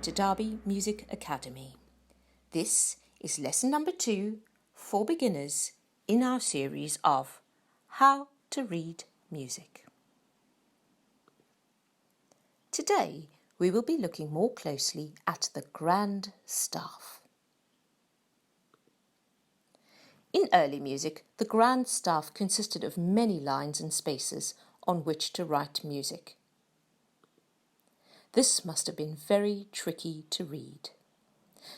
to Derby Music Academy. This is lesson number 2 for beginners in our series of How to Read Music. Today we will be looking more closely at the grand staff. In early music, the grand staff consisted of many lines and spaces on which to write music. This must have been very tricky to read.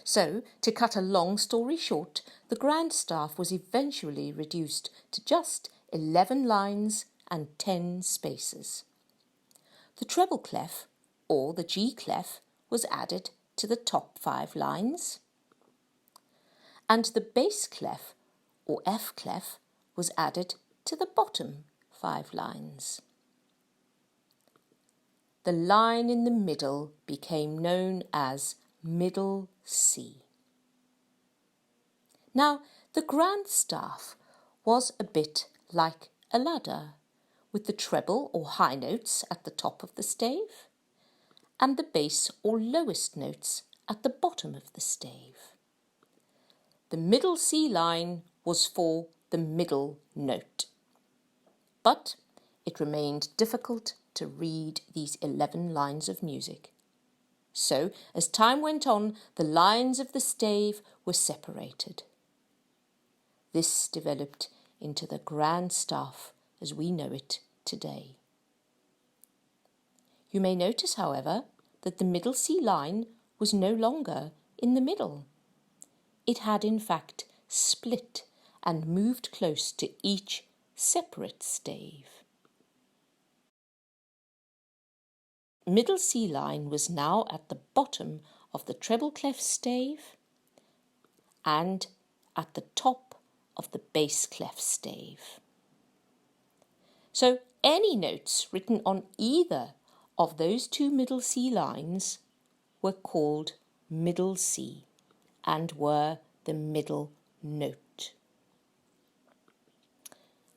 So, to cut a long story short, the grand staff was eventually reduced to just 11 lines and 10 spaces. The treble clef, or the G clef, was added to the top 5 lines, and the bass clef, or F clef, was added to the bottom 5 lines. The line in the middle became known as middle C. Now, the grand staff was a bit like a ladder, with the treble or high notes at the top of the stave, and the bass or lowest notes at the bottom of the stave. The middle C line was for the middle note, but it remained difficult to read these 11 lines of music. So, as time went on, the lines of the stave were separated. This developed into the grand staff as we know it today. You may notice, however, that the middle C line was no longer in the middle. It had in fact split and moved close to each separate stave. Middle C line was now at the bottom of the treble clef stave and at the top of the bass clef stave. So any notes written on either of those two middle C lines were called middle C and were the middle note.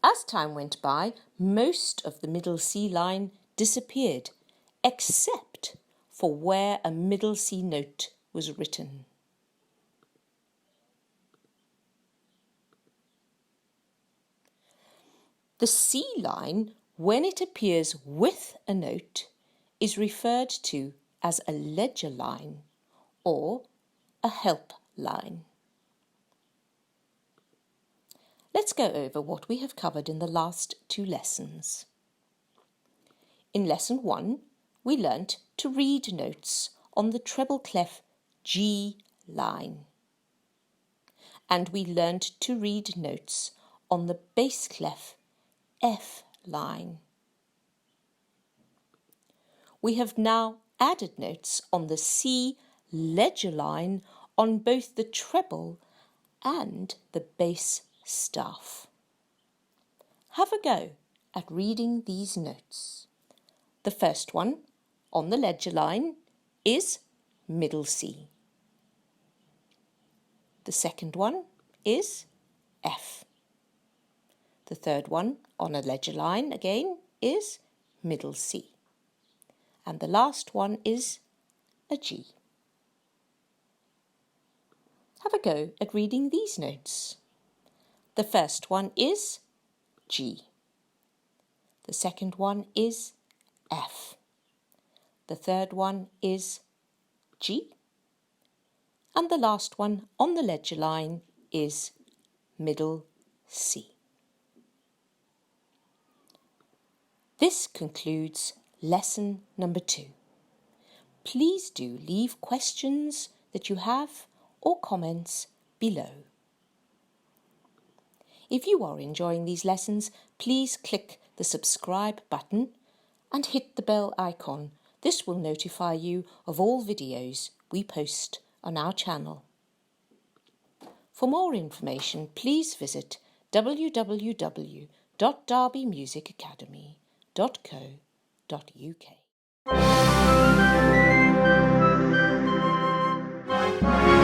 As time went by, most of the middle C line disappeared, except for where a middle C note was written. The C line, when it appears with a note, is referred to as a ledger line or a help line. Let's go over what we have covered in the last 2 lessons. In lesson 1, we learnt to read notes on the treble clef G line, and we learnt to read notes on the bass clef F line. We have now added notes on the C ledger line on both the treble and the bass staff. Have a go at reading these notes. The first one on the ledger line is middle C. The second one is F. The third one on a ledger line again is middle C. And the last one is a G. Have a go at reading these notes. The first one is G. The second one is F. The third one is G. And the last one on the ledger line is middle C. This concludes lesson number 2. Please do leave questions that you have or comments below. If you are enjoying these lessons, please click the subscribe button and hit the bell icon. This will notify you of all videos we post on our channel. For more information, please visit www.derbymusicacademy.co.uk.